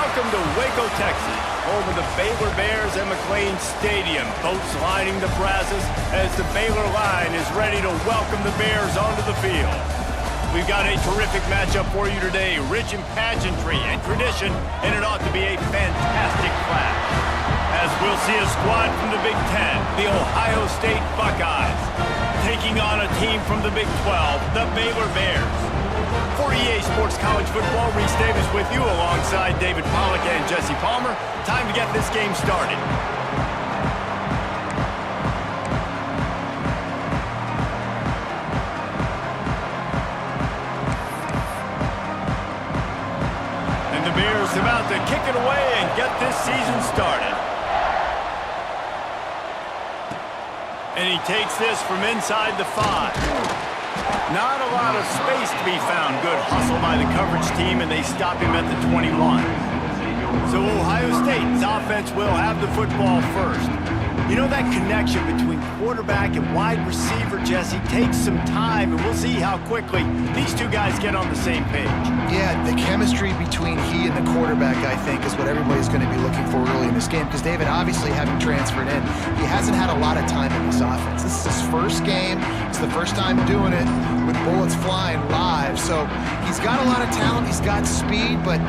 Welcome to Waco, Texas, home of the Baylor Bears and McLean Stadium. Boats lining the brazos as the Baylor line is ready to welcome the Bears onto the field. We've got a terrific matchup for you today, rich in pageantry and tradition, and it ought to be a fantastic clash. As we'll see a squad from the Big Ten, the Ohio State Buckeyes, taking on a team from the Big 12, the Baylor Bears. For EA Sports College Football, Reese Davis with you alongside David Pollack and Jesse Palmer. Time to get this game started. And the Bears about to kick it away and get this season started. And he takes this from inside the 5. Not a lot of space to be found. Good hustle by the coverage team, and they stop him at the 21. So Ohio State's offense will have the football first. You know, that connection between quarterback and wide receiver, Jesse, takes some time, and we'll see how quickly these two guys get on the same page. Yeah, the chemistry between he and the quarterback, I think, is what everybody's going to be looking for early in this game. Because David, obviously, having transferred in, he hasn't had a lot of time in this offense. This is his first game. It's the first time doing it with bullets flying live. So he's got a lot of talent. He's got speed, but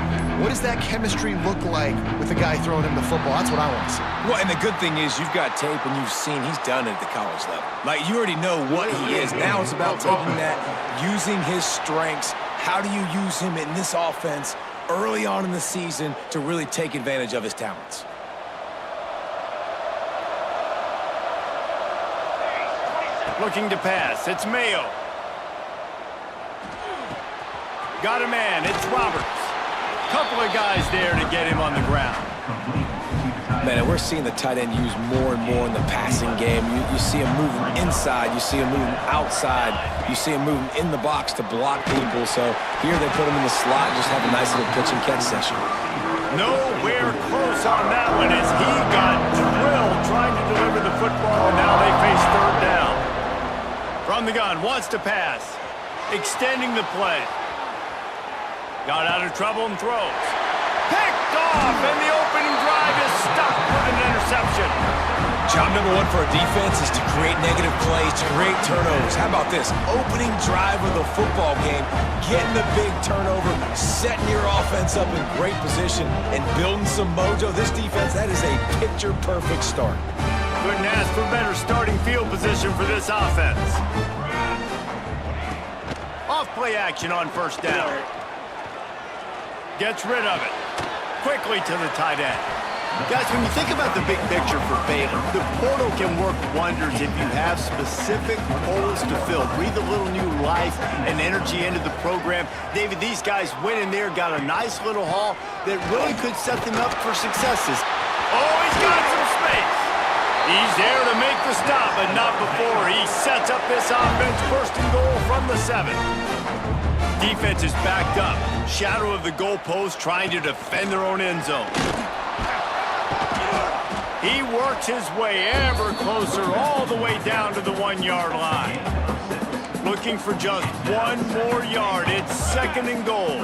what does that chemistry look like with the guy throwing him the football? That's what I want to see. Well, and the good thing is you've got tape and you've seen he's done it at the college level. Like, you already know what he is. Now it's about taking that, using his strengths. How do you use him in this offense early on in the season to really take advantage of his talents? Looking to pass. It's Mayo. Got a man. It's Roberts. Couple of guys there to get him on the ground. Man, and we're seeing the tight end used more and more in the passing game. You see him moving inside. You see him moving outside. You see him moving in the box to block people. So here they put him in the slot, just have a nice little pitch and catch session. Nowhere close on that one as he got drilled trying to deliver the football, and now they face third down. From the gun, wants to pass. Extending the play. Got out of trouble and throws. Picked off, and the opening drive is stopped with an interception. Job number one for a defense is to create negative plays, to create turnovers. How about this? Opening drive of the football game, getting the big turnover, setting your offense up in great position, and building some mojo. This defense, that is a picture-perfect start. Couldn't ask for better starting field position for this offense. Off play action on first down. Gets rid of it. Quickly to the tight end. Guys, when you think about the big picture for Baylor, the portal can work wonders if you have specific holes to fill. Breathe a little new life and energy into the program. David, these guys went in there, got a nice little haul that really could set them up for successes. Oh, he's got some space. He's there to make the stop, but not before he sets up this offense first and goal from the 7. Defense is backed up. Shadow of the goalpost trying to defend their own end zone. He works his way ever closer all the way down to the 1-yard line. Looking for just one more yard. It's second and goal.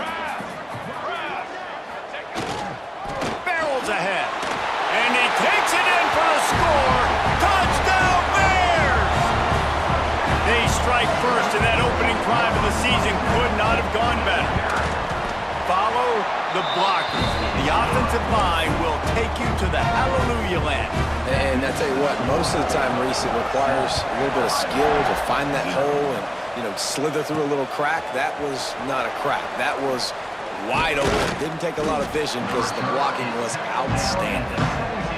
Barrels ahead. And he takes it in for the score. Touchdown Bears! They strike first, and that opening drive of the season could not have gone better. Follow the blockers. The offensive line will take you to the hallelujah land. And I tell you what, most of the time, Reese, it requires a little bit of skill to find that hole and, slither through a little crack. That was not a crack. That was wide open. Didn't take a lot of vision because the blocking was outstanding.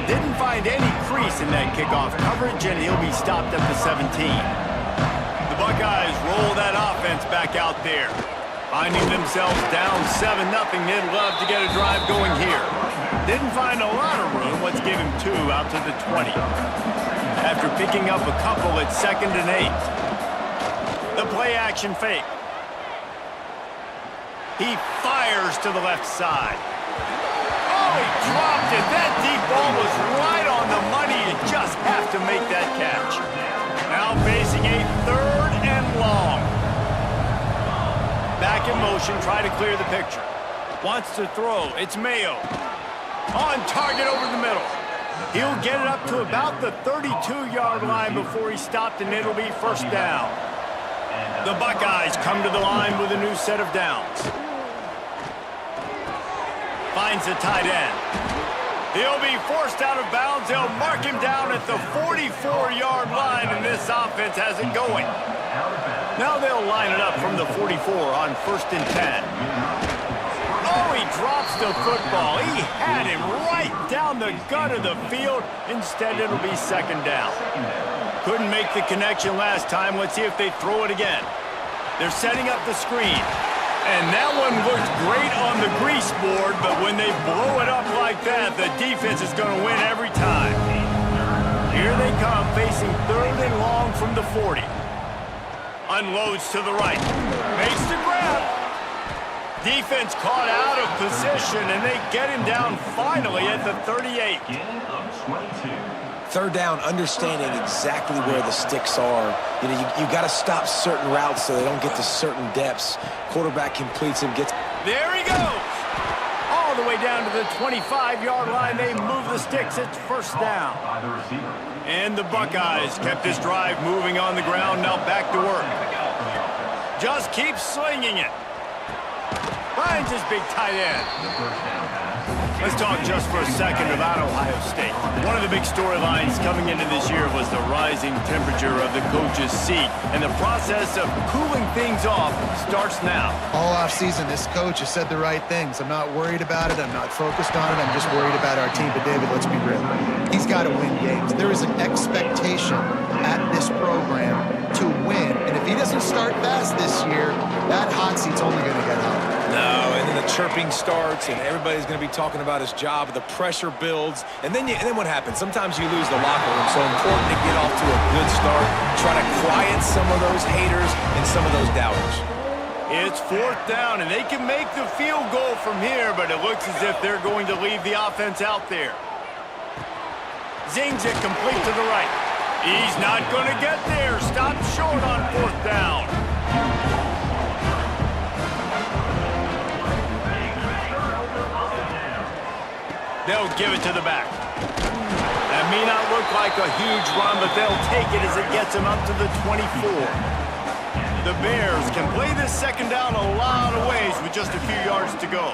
Didn't find any crease in that kickoff coverage, and he'll be stopped at the 17. The Buckeyes roll that offense back out there. Finding themselves down 7-0, they'd love to get a drive going here. Didn't find a lot of room. Let's give him 2 out to the 20. After picking up a couple, it's 2nd and 8. The play action fake. He fires to the left side. Oh, he dropped it. That deep ball was right on the money. You just have to make that catch. Now facing a 3rd and long. Back in motion, try to clear the picture. Wants to throw. It's Mayo. On target over the middle. He'll get it up to about the 32-yard line before he's stopped, and it'll be first down. The Buckeyes come to the line with a new set of downs. Finds the tight end. He'll be forced out of bounds. They'll mark him down at the 44-yard line, and this offense has it going. Now they'll line it up from the 44 on 1st and 10. Oh, he drops the football. He had him right down the gut of the field. Instead, it'll be 2nd down. Couldn't make the connection last time. Let's see if they throw it again. They're setting up the screen. And that one looked great on the grease board, but when they blow it up like that, the defense is going to win every time. Here they come, facing 3rd and long from the 40. Unloads to the right. Makes the grab. Defense caught out of position, and they get him down finally at the 38. 3rd down, understanding exactly where the sticks are. You know, you got to stop certain routes so they don't get to certain depths. Quarterback completes him, gets... There he goes! All the way down to the 25-yard line. They move the sticks. It's 1st down. And the Buckeyes kept this drive moving on the ground. Now back to work. Just keeps slinging it. Finds his big tight end. Let's talk just for a second about Ohio State. One of the big storylines coming into this year was the rising temperature of the coach's seat, and the process of cooling things off starts now. All offseason, this coach has said the right things. I'm not worried about it. I'm not focused on it. I'm just worried about our team. But, David, let's be real. He's got to win games. There is an expectation at this program to win, and if he doesn't start fast this year, that hot seat's only going to get hotter. No, and then the chirping starts, and everybody's going to be talking about his job. The pressure builds, and then what happens? Sometimes you lose the locker room. So important to get off to a good start. Try to quiet some of those haters and some of those doubters. It's 4th down, and they can make the field goal from here, but it looks as if they're going to leave the offense out there. Zings it complete to the right. He's not going to get there. Stop short on 4th down. They'll give it to the back. That may not look like a huge run, but they'll take it as it gets them up to the 24. The Bears can play this 2nd down a lot of ways with just a few yards to go.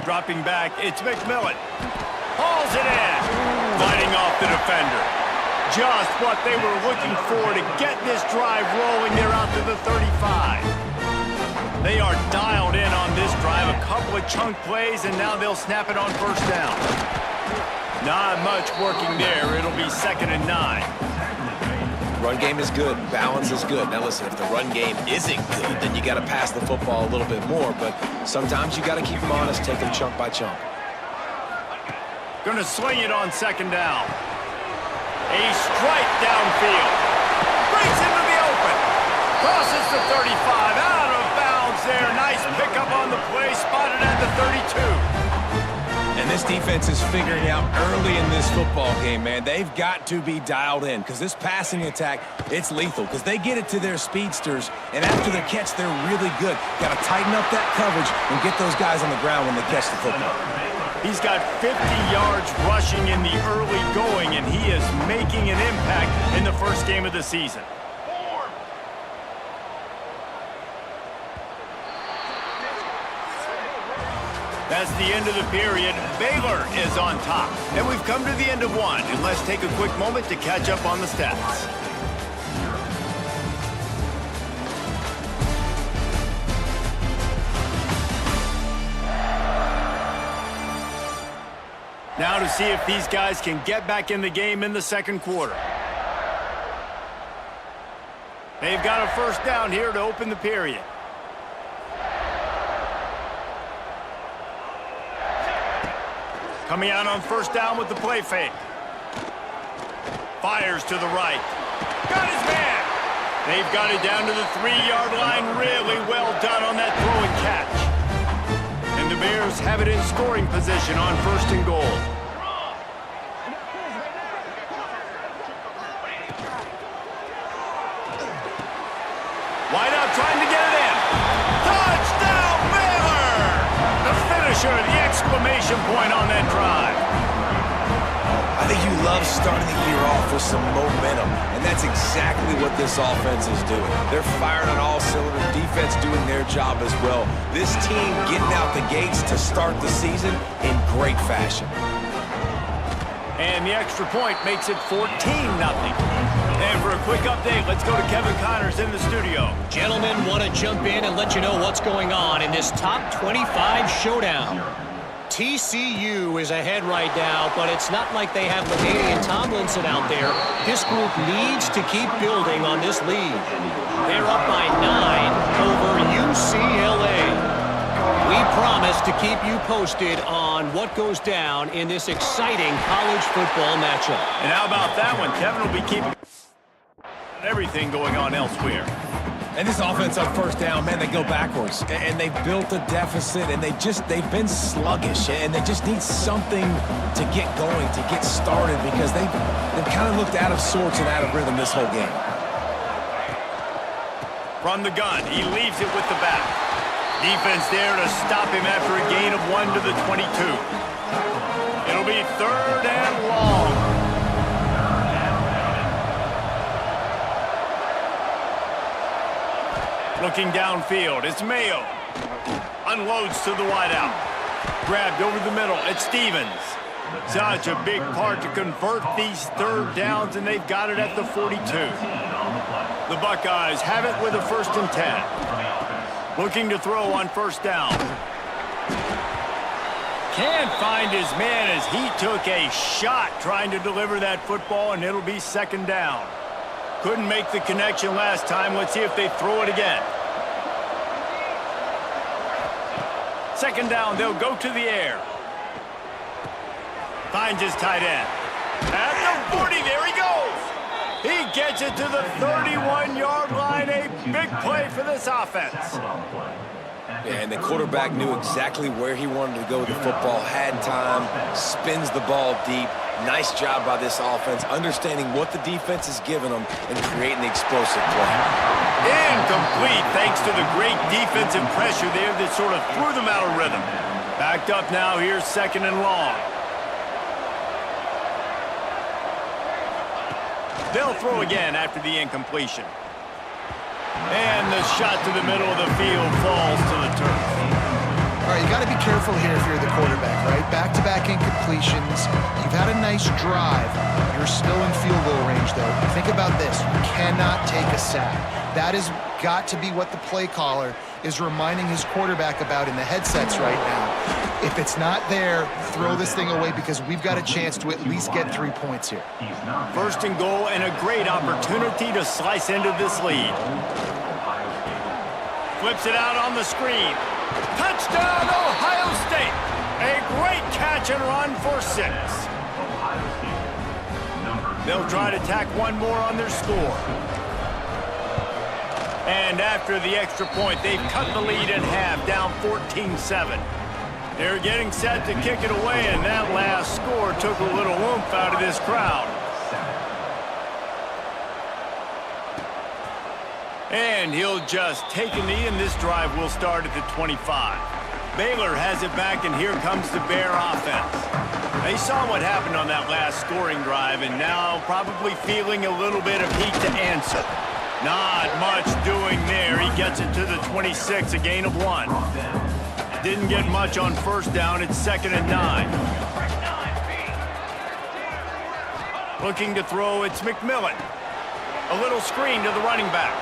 Dropping back, it's McMillan. Hauls it in. Fighting off the defender. Just what they were looking for to get this drive rolling. They're out to the 35. They are dialed in on this drive. A couple of chunk plays, and now they'll snap it on 1st down. Not much working there. It'll be 2nd and 9. Run game is good. Balance is good. Now, listen, if the run game isn't good, then you got to pass the football a little bit more. But sometimes you got to keep them honest, take them chunk by chunk. Going to swing it on 2nd down. A strike downfield. Breaks into the open. Crosses the 35. Out of bounds there. Nice pickup on the play. Spotted at the 32. And this defense is figuring out early in this football game, man. They've got to be dialed in because this passing attack, it's lethal because they get it to their speedsters, and after the catch, they're really good. Got to tighten up that coverage and get those guys on the ground when they catch the football. He's got 50 yards rushing in the early going, and he is making an impact in the first game of the season. That's the end of the period. Baylor is on top. And we've come to the end of one. And let's take a quick moment to catch up on the stats. Now to see if these guys can get back in the game in the second quarter. They've got a first down here to open the period. Coming out on first down with the play fake. Fires to the right. Got his man. They've got it down to the 3-yard line. Really well done on that throw and catch. And the Bears have it in scoring position on 1st and goal. Wide out trying to get it in. Touchdown, Baylor! sure the exclamation point on that drive. I think you love starting the year off with some momentum, and that's exactly what this offense is doing. They're firing on all cylinders, defense doing their job as well. This team getting out the gates to start the season in great fashion. And the extra point makes it 14-0. And for a quick update, let's go to Kevin Connors in the studio. Gentlemen, want to jump in and let you know what's going on in this top 25 showdown. TCU is ahead right now, but it's not like they have LaDainian Tomlinson out there. This group needs to keep building on this lead. They're up by 9 over UCLA. We promise to keep you posted on what goes down in this exciting college football matchup. And how about that one? Kevin will be keeping everything going on elsewhere. And this offense on first down, man, they go backwards. And they've built a deficit, and they've been sluggish. And they just need something to get going, to get started, because they've kind of looked out of sorts and out of rhythm this whole game. From the gun, he leaves it with the back. Defense there to stop him after a gain of 1 to the 22. It'll be 3rd and long. Looking downfield, it's Mayo. Unloads to the wideout. Grabbed over the middle, it's Stevens. Such a big part to convert these 3rd downs, and they've got it at the 42. The Buckeyes have it with a 1st and 10. Looking to throw on 1st down. Can't find his man as he took a shot trying to deliver that football, and it'll be 2nd down. Couldn't make the connection last time. Let's see if they throw it again. 2nd down, they'll go to the air. Finds his tight end. At the 40, there he goes. He gets it to the 31-yard line. A big play for this offense. Yeah, and the quarterback knew exactly where he wanted to go with the football, had time, spins the ball deep. Nice job by this offense, understanding what the defense is giving them and creating the explosive play. Incomplete, thanks to the great defensive pressure there that sort of threw them out of rhythm. Backed up now, here's 2nd and long. They'll throw again after the incompletion. And the shot to the middle of the field falls to the turf. All right, you got to be careful here if you're the quarterback, right? Back-to-back incompletions. You've had a nice drive. You're still in field goal range, though. Think about this. You cannot take a sack. That has got to be what the play caller is reminding his quarterback about in the headsets right now. If it's not there, throw this thing away because we've got a chance to at least get 3 points here. 1st and goal and a great opportunity to slice into this lead. Flips it out on the screen. Touchdown, Ohio State. A great catch and run for 6. They'll try to tack one more on their score. And after the extra point, they've cut the lead in half, down 14-7. They're getting set to kick it away, and that last score took a little oomph out of this crowd. And he'll just take a knee, and this drive will start at the 25. Baylor has it back, and here comes the Bear offense. They saw what happened on that last scoring drive, and now probably feeling a little bit of heat to answer. Not much doing there. He gets it to the 26, a gain of 1. Didn't get much on 1st down. It's 2nd and 9. Looking to throw, it's McMillan. A little screen to the running back.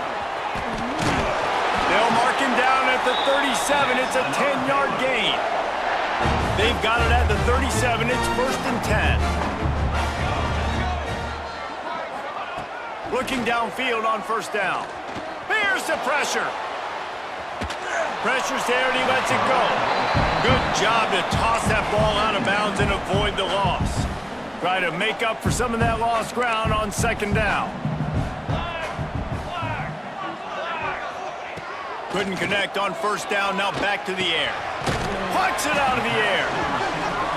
They'll mark him down at the 37. It's a 10-yard gain. They've got it at the 37. It's 1st and 10. Looking downfield on 1st down. Here's the pressure. Pressure's there, and he lets it go. Good job to toss that ball out of bounds and avoid the loss. Try to make up for some of that lost ground on 2nd down. Couldn't connect on 1st down, now back to the air. Plucks it out of the air.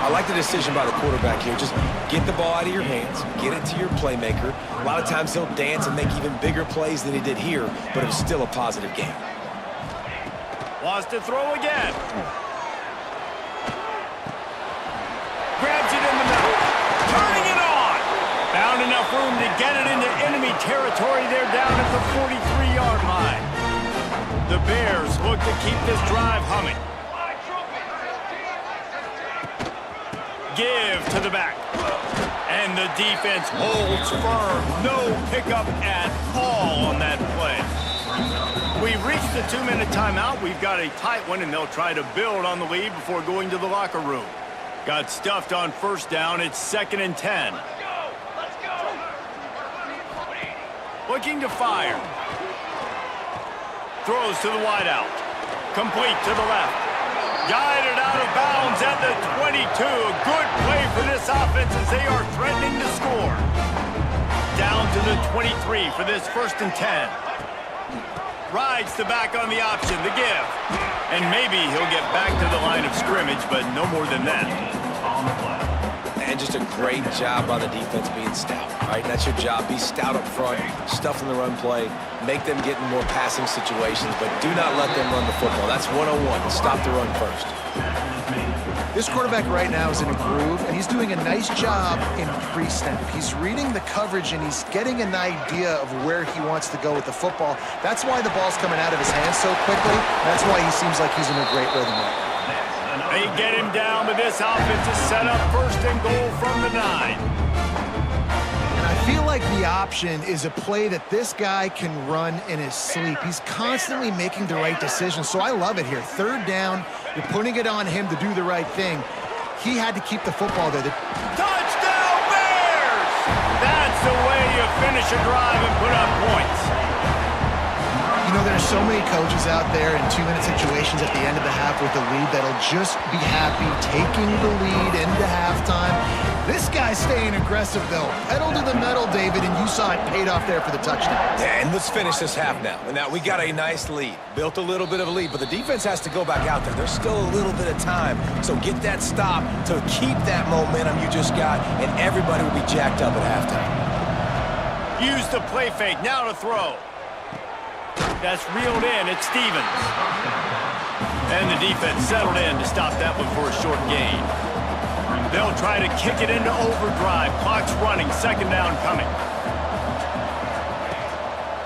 I like the decision by the quarterback here. Just get the ball out of your hands, get it to your playmaker. A lot of times he'll dance and make even bigger plays than he did here, but it was still a positive game. Wants to throw again. grabs it in the middle. Turning it on. Found enough room to get it into enemy territory. They're down at the 43-yard line. The Bears look to keep this drive humming. Give to the back. And the defense holds firm. No pickup at all on that play. We've reached the 2-minute timeout. We've got a tight one, and they'll try to build on the lead before going to the locker room. Got stuffed on first down. It's 2nd and 10. Let's go. Looking to fire. Throws to the wideout. Complete to the left. Guided out of bounds at the 22. A good play for this offense as they are threatening to score. Down to the 23 for this 1st and 10. Rides the back on the option, the give. And maybe he'll get back to the line of scrimmage, but no more than that. And just a great job by the defense being stout, right? That's your job. Be stout up front, stuff in the run play, make them get in more passing situations, but do not let them run the football. That's 101. Stop the run first. This quarterback right now is in a groove, and he's doing a nice job in pre-snap. He's reading the coverage, and he's getting an idea of where he wants to go with the football. That's why the ball's coming out of his hands so quickly. That's why he seems like he's in a great rhythm right now. They get him down, but this offense is set up 1st and goal from the 9. And I feel like the option is a play that this guy can run in his sleep. He's constantly making the right decision, so I love it here. 3rd down, you're putting it on him to do the right thing. He had to keep the football there. Touchdown, Bears! That's the way you finish a drive and put up points. You know, there's so many coaches out there in 2-minute situations at the end of the half with the lead that'll just be happy taking the lead into halftime. This guy's staying aggressive, though. Pedal to the metal, David, and you saw it paid off there for the touchdown. Yeah, and let's finish this half now. And now we got a nice lead. Built a little bit of a lead, but the defense has to go back out there. There's still a little bit of time. So get that stop to keep that momentum you just got, and everybody will be jacked up at halftime. Use the play fake. Now to throw. That's reeled in. It's Stevens. And the defense settled in to stop that one for a short gain. They'll try to kick it into overdrive. Clock's running. 2nd down coming.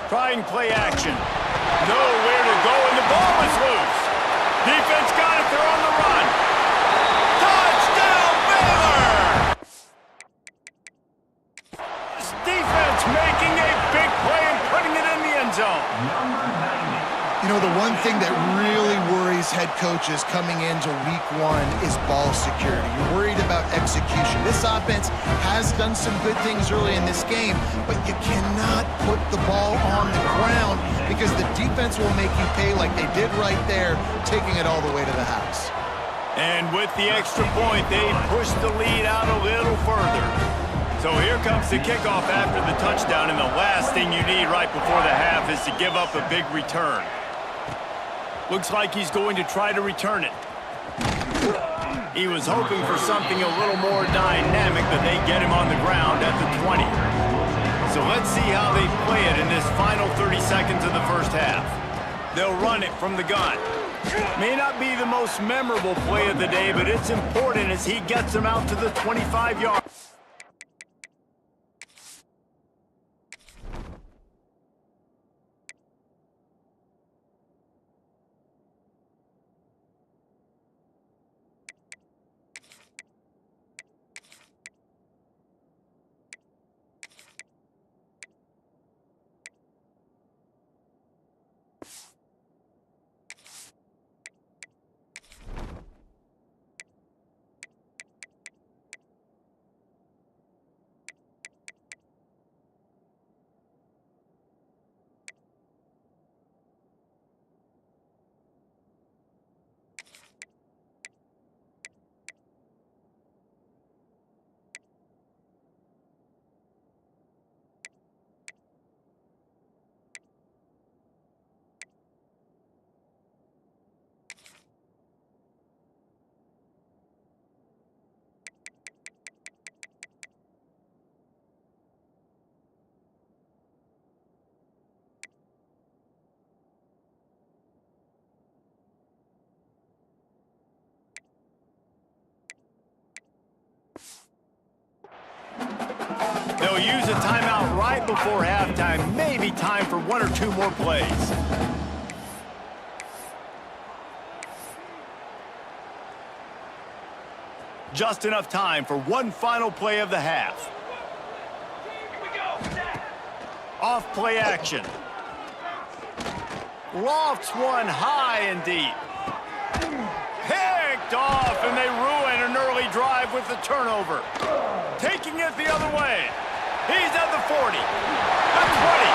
Trying play action. Nowhere to go, and the ball is loose. Defense got it. They're on the run. Touchdown, Baylor! This defense making a big play and putting it in the end zone. You know, the one thing that really worries head coaches coming into week 1 is ball security. You're worried about execution. This offense has done some good things early in this game, but you cannot put the ball on the ground because the defense will make you pay like they did right there, taking it all the way to the house. And with the extra point, they push the lead out a little further. So here comes the kickoff after the touchdown, and the last thing you need right before the half is to give up a big return. Looks like he's going to try to return it. He was hoping for something a little more dynamic, but they get him on the ground at the 20. So let's see how they play it in this final 30 seconds of the first half. They'll run it from the gun. May not be the most memorable play of the day, but it's important as he gets them out to the 25-yard. before halftime. Maybe time for one or two more plays. Just enough time for one final play of the half. Off play action. Lofts one high and deep. Picked off, and they ruin an early drive with the turnover. Taking it the other way. He's at the 40, the 20.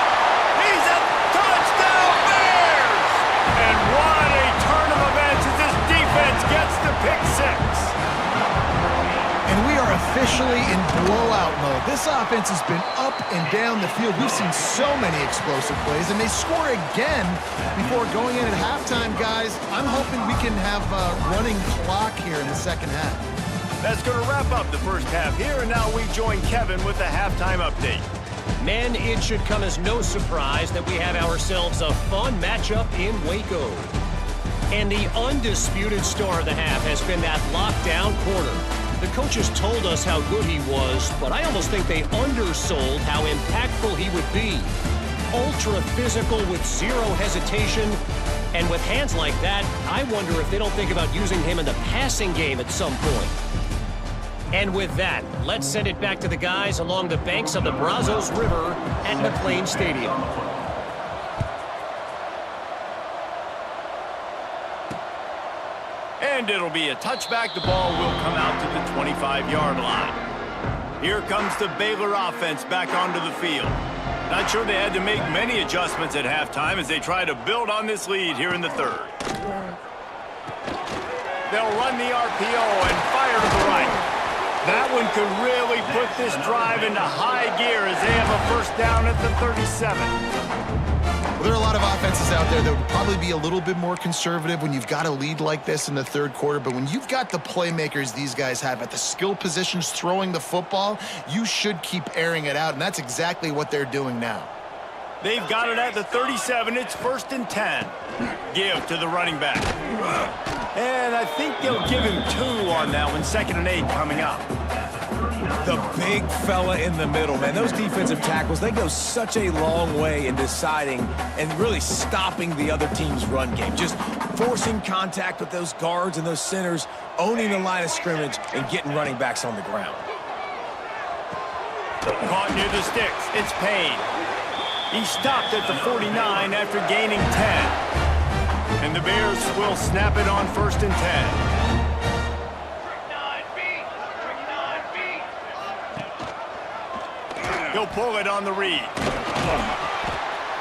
He's at touchdown Bears! And what a turn of events as this defense gets the pick six. And we are officially in blowout mode. This offense has been up and down the field. We've seen so many explosive plays, and they score again before going in at halftime, guys. I'm hoping we can have a running clock here in the second half. That's going to wrap up the first half here, and now we join Kevin with the halftime update. Men, it should come as no surprise that we have ourselves a fun matchup in Waco. And the undisputed star of the half has been that lockdown corner. The coaches told us how good he was, but I almost think they undersold how impactful he would be. Ultra physical with zero hesitation, and with hands like that, I wonder if they don't think about using him in the passing game at some point. And with that, let's send it back to the guys along the banks of the Brazos River at McLean Stadium. And it'll be a touchback. The ball will come out to the 25-yard line. Here comes the Baylor offense back onto the field. Not sure they had to make many adjustments at halftime as they try to build on this lead here in the third. They'll run the RPO and fire to the right. That one could really put this drive into high gear as they have a first down at the 37. Well, there are a lot of offenses out there that would probably be a little bit more conservative when you've got a lead like this in the third quarter, but when you've got the playmakers these guys have at the skill positions throwing the football, you should keep airing it out, and that's exactly what they're doing now. They've got it at the 37. It's 1st and 10. Give to the running back. And I think they'll give him 2 on that one. 2nd and 8 coming up. The big fella in the middle, man. Those defensive tackles, they go such a long way in deciding and really stopping the other team's run game. Just forcing contact with those guards and those centers, owning the line of scrimmage, and getting running backs on the ground. Caught near the sticks. It's Payne. He stopped at the 49 after gaining 10. And the Bears will snap it on 1st and 10. He'll pull it on the read.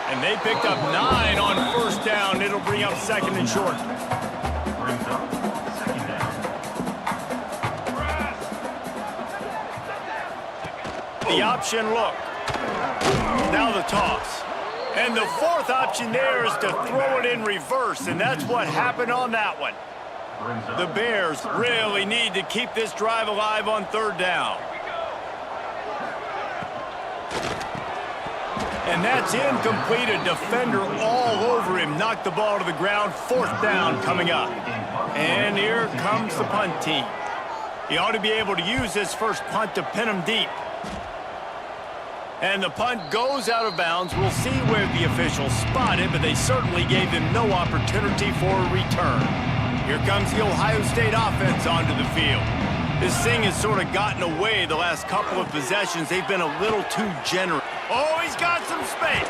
And they picked up 9 on 1st down. It'll bring up 2nd and short. The option look. Now the toss. And the 4th option there is to throw it in reverse, and that's what happened on that one. The Bears really need to keep this drive alive on 3rd down. And that's incomplete. A defender all over him. Knocked the ball to the ground. 4th down coming up. And here comes the punt team. He ought to be able to use this first punt to pin him deep. And the punt goes out of bounds. We'll see where the officials spot it, but they certainly gave him no opportunity for a return. Here comes the Ohio State offense onto the field. This thing has sort of gotten away the last couple of possessions. They've been a little too generous. Oh, he's got some space.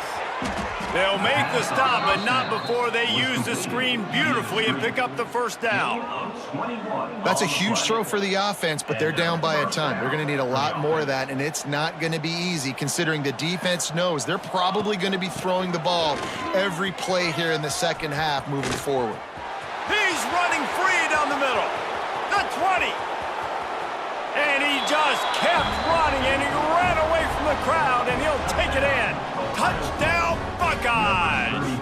They'll make the stop, but not before they use the screen beautifully and pick up the 1st down. That's a huge throw for the offense, but they're down by a ton. They're going to need a lot more of that, and it's not going to be easy considering the defense knows they're probably going to be throwing the ball every play here in the second half moving forward. He's running free down the middle. The 20. And he just kept running, and he ran away from the crowd, and he'll take it in. Touchdown, Buckeyes!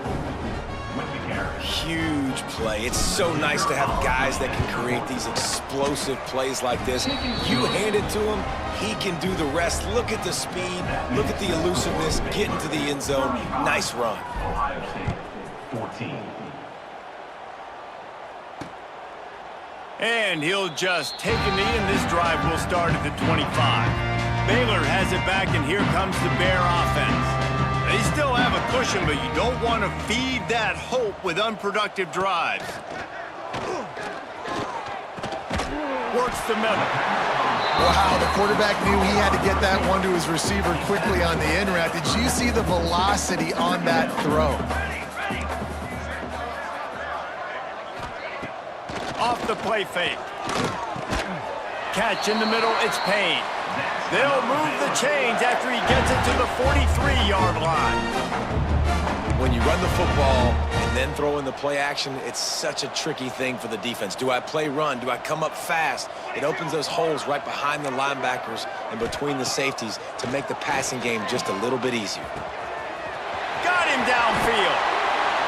Huge play. It's so nice to have guys that can create these explosive plays like this. You hand it to him, he can do the rest. Look at the speed, look at the elusiveness, get into the end zone. Nice run. Ohio State, 14. And he'll just take a knee, and this drive will start at the 25. Baylor has it back, and here comes the Bear offense. They still have a cushion, but you don't want to feed that hope with unproductive drives. Works the middle. Wow, the quarterback knew he had to get that one to his receiver quickly on the in route. Did you see the velocity on that throw? Off the play fake. Catch in the middle, it's Payne. They'll move the chains after he gets it to the 43-yard line. When you run the football and then throw in the play action, it's such a tricky thing for the defense. Do I play run? Do I come up fast? It opens those holes right behind the linebackers and between the safeties to make the passing game just a little bit easier. Got him downfield.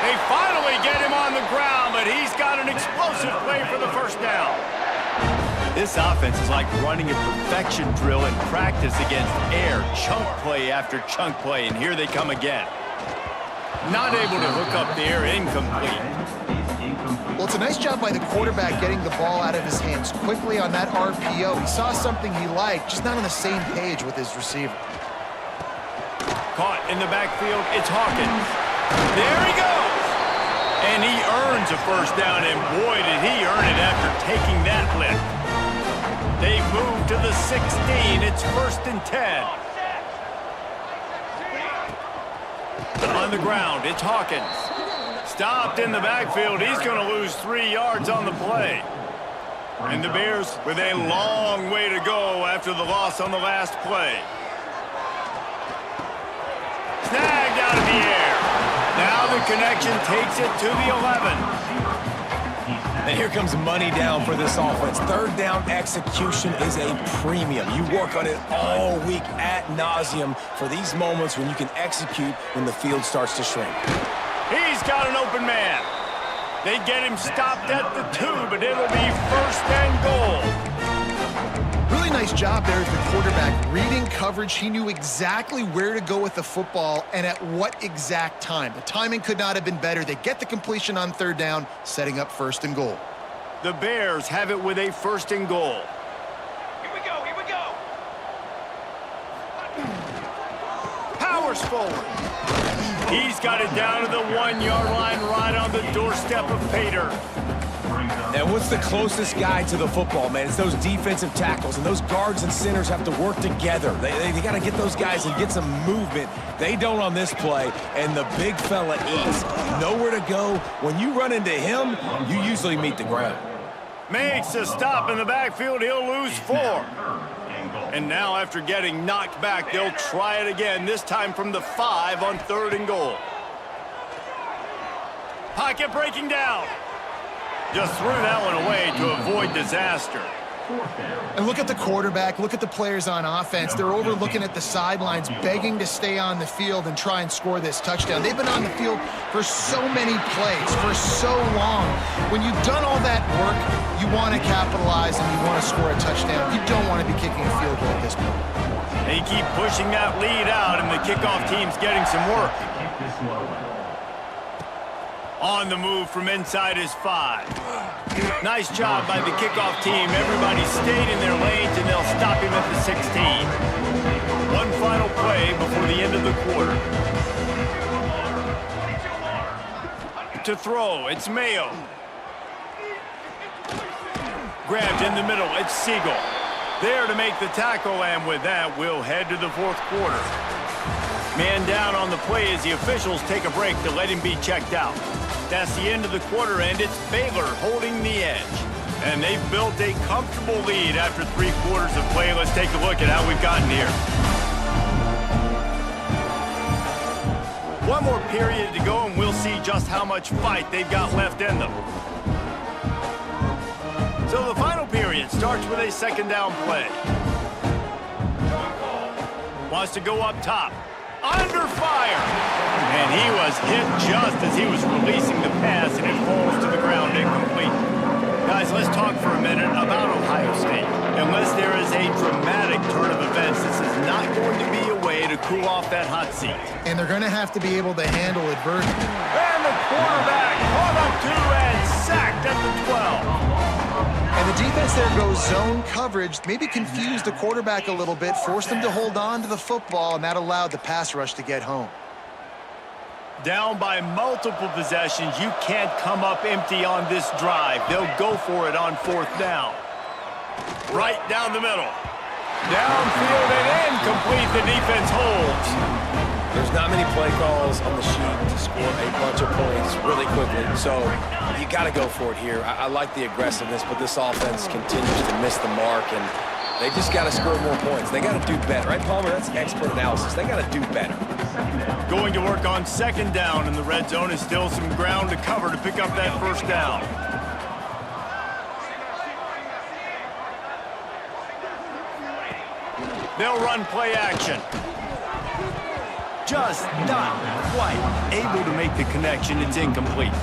They finally get him on the ground, but he's got an explosive play for the first down. This offense is like running a perfection drill in practice against air, chunk play after chunk play, and here they come again. Not able to hook up there, incomplete. Well, it's a nice job by the quarterback getting the ball out of his hands quickly on that RPO. He saw something he liked, just not on the same page with his receiver. Caught in the backfield, it's Hawkins. There he goes! And he earns a first down, and boy, did he earn it after taking that lift. They move to the 16. It's 1st and 10. On the ground, it's Hawkins. Stopped in the backfield. He's going to lose 3 yards on the play. And the Bears with a long way to go after the loss on the last play. Snagged out of the air. Now the connection takes it to the 11. And here comes money down for this offense. Third down execution is a premium. You work on it all week ad nauseum for these moments when you can execute when the field starts to shrink. He's got an open man. They get him stopped at the 2, but it'll be 1st and goal. Really nice job there as the quarterback. Reading coverage, he knew exactly where to go with the football and at what exact time. The timing could not have been better. They get the completion on 3rd down, setting up 1st and goal. The Bears have it with a 1st and goal. Here we go, here we go. Powers forward. He's got it down to the 1-yard line right on the doorstep of Pater. And what's the closest guy to the football, man? It's those defensive tackles, and those guards and centers have to work together. They got to get those guys and get some movement. They don't on this play, and the big fella eats. Nowhere to go. When you run into him, you usually meet the ground. Makes a stop in the backfield. He'll lose 4. And now after getting knocked back, they'll try it again, this time from the 5 on 3rd and goal. Pocket breaking down. Just threw that one away to avoid disaster. And look at the quarterback, look at the players on offense. They're over looking at the sidelines, begging to stay on the field and try and score this touchdown. They've been on the field for so many plays, for so long. When you've done all that work, you want to capitalize and you want to score a touchdown. You don't want to be kicking a field goal at this point. They keep pushing that lead out, and the kickoff team's getting some work. On the move from inside his 5. Nice job by the kickoff team. Everybody stayed in their lanes, and they'll stop him at the 16. One final play before the end of the quarter. To throw, it's Mayo. Grabbed in the middle, it's Siegel. There to make the tackle, and with that, we'll head to the 4th quarter. Man down on the play as the officials take a break to let him be checked out. That's the end of the quarter, and it's Baylor holding the edge. And they've built a comfortable lead after 3 quarters of play. Let's take a look at how we've gotten here. One more period to go, and we'll see just how much fight they've got left in them. So the final period starts with a 2nd down play. Wants to go up top. Under fire. And he was hit just as he was releasing the pass, and it falls to the ground incomplete. Guys, let's talk for a minute about Ohio State. Unless there is a dramatic turn of events, this is not going to be a way to cool off that hot seat. And they're going to have to be able to handle adversity. And the quarterback caught up to and sacked at the 12. And the defense defense there goes zone coverage, maybe confused the quarterback a little bit, forced him to hold on to the football, and that allowed the pass rush to get home. Down by multiple possessions, you can't come up empty on this drive. They'll go for it on 4th down. Right down the middle. Downfield and incomplete. The defense holds. There's not many play calls on the sheet to score a bunch of points really quickly, so you got to go for it here. I like the aggressiveness, but this offense continues to miss the mark, and they just got to score more points. They got to do better, right, Palmer? That's expert analysis. They got to do better. Going to work on 2nd down, and the red zone is still some ground to cover to pick up that 1st down. They'll run play action. Just not quite able to make the connection. It's incomplete.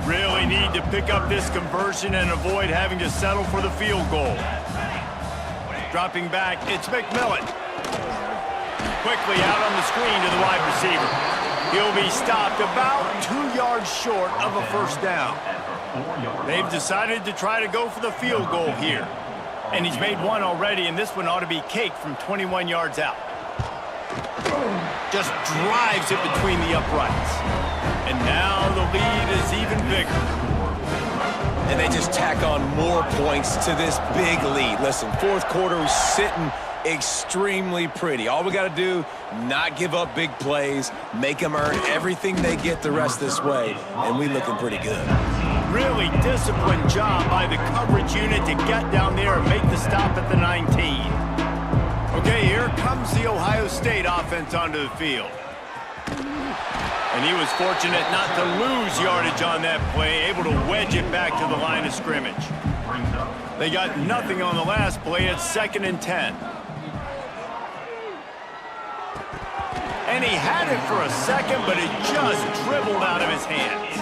Really need to pick up this conversion and avoid having to settle for the field goal. Dropping back, it's McMillan. Quickly out on the screen to the wide receiver. He'll be stopped about 2 yards short of a 1st down. They've decided to try to go for the field goal here. And he's made one already, and this one ought to be cake from 21 yards out. Just drives it between the uprights. And now the lead is even bigger. And they just tack on more points to this big lead. Listen, 4th quarter was sitting extremely pretty. All we got to do, not give up big plays, make them earn everything they get the rest this way, and we looking pretty good. Really disciplined job by the coverage unit to get down there and make the stop at the 19. Okay, here comes the Ohio State offense onto the field. And he was fortunate not to lose yardage on that play, able to wedge it back to the line of scrimmage. They got nothing on the last play. It's 2nd and 10. And he had it for a second, but it just dribbled out of his hands.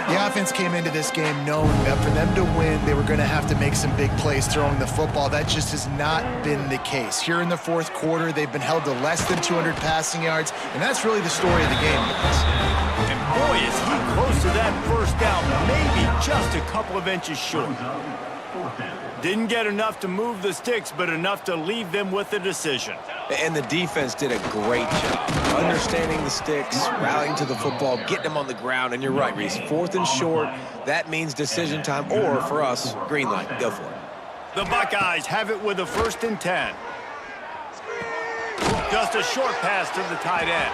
The offense came into this game knowing that for them to win, they were going to have to make some big plays throwing the football. That just has not been the case. Here in the 4th quarter, they've been held to less than 200 passing yards, and that's really the story of the game. And boy, is he close to that 1st down, maybe just a couple of inches short. Didn't get enough to move the sticks, but enough to leave them with a decision. And the defense did a great job understanding the sticks, rallying to the football, getting them on the ground. And you're right, Reese, 4th and short, that means decision time, or for us, green light. Go for it. The Buckeyes have it with a 1st and 10. Just a short pass to the tight end.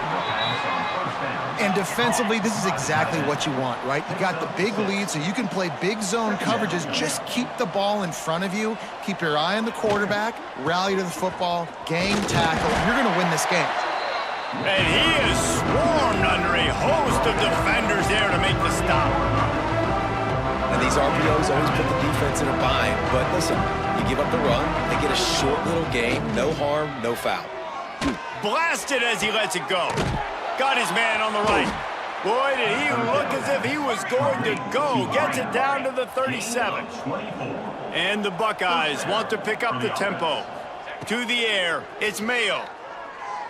And defensively, this is exactly what you want, right? You got the big lead, so you can play big zone coverages. Just keep the ball in front of you. Keep your eye on the quarterback, rally to the football, gang tackle. You're going to win this game. And he is swarmed under a host of defenders there to make the stop. And these RPOs always put the defense in a bind. But listen, you give up the run, they get a short little game, no harm, no foul. Blasted as he lets it go. Got his man on the right. Boy, did he look as if he was going to go. Gets it down to the 37. And the Buckeyes want to pick up the tempo. To the air, it's Mayo.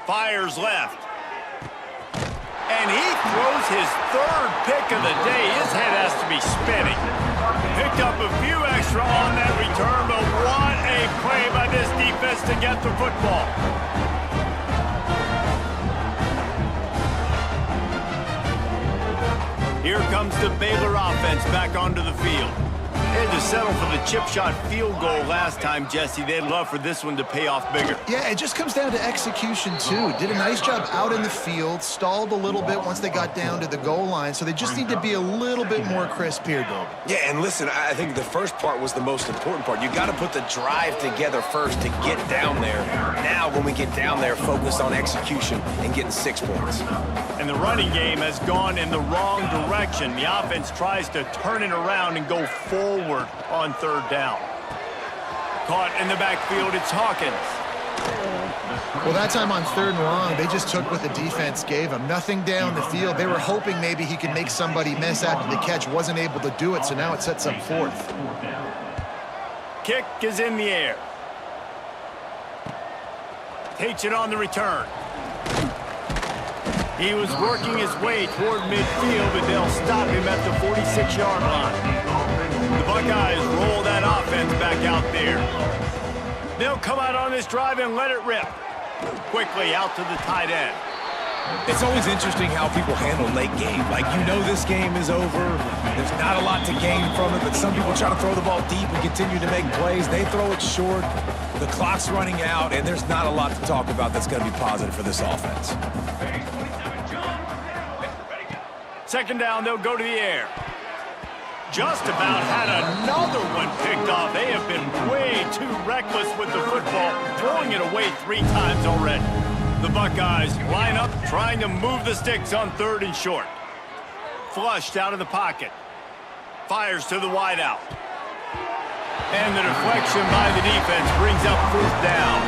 Fires left. And he throws his 3rd pick of the day. His head has to be spinning. Picked up a few extra on that return, but what a play by this defense to get the football. Here comes the Baylor offense back onto the field. They had to settle for the chip shot field goal last time, Jesse. They'd love for this one to pay off bigger. Yeah, it just comes down to execution, too. Did a nice job out in the field, stalled a little bit once they got down to the goal line, so they just need to be a little bit more crisp here, David. Yeah, and listen, I think the first part was the most important part. You got to put the drive together first to get down there. Now, when we get down there, focus on execution and getting 6 points. And the running game has gone in the wrong direction. The offense tries to turn it around and go forward on 3rd down. Caught in the backfield, it's Hawkins. Well, that time on 3rd and long, they just took what the defense gave them. Nothing down the field. They were hoping maybe he could make somebody miss after the catch. Wasn't able to do it, so now it sets up 4th. Kick is in the air. Takes it on the return. He was working his way toward midfield, but they'll stop him at the 46-yard line. The Buckeyes roll that that offense back out there. They'll come out on this drive and let it rip. Quickly out to the tight end. It's always interesting how people handle late game. Like, you know this game is over. There's not a lot to gain from it, but some people try to throw the ball deep and continue to make plays. They throw it short. The clock's running out, and there's not a lot to talk about that's going to be positive for this offense. Second down, they'll go to the air. Just about had another one picked off. They have been way too reckless with the football, throwing it away 3 times already. The Buckeyes line up, trying to move the sticks on 3rd and short. Flushed out of the pocket. Fires to the wideout. And the deflection by the defense brings up 4th down.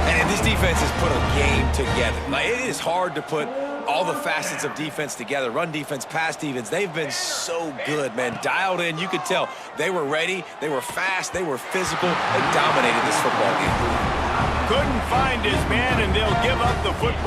And this defense has put a game together. Like, it is hard to put all the facets of defense together. Run defense, pass defense. They've been so good, man. Dialed in. You could tell they were ready. They were fast. They were physical. They dominated this football game. Couldn't find his man, and they'll give up the football.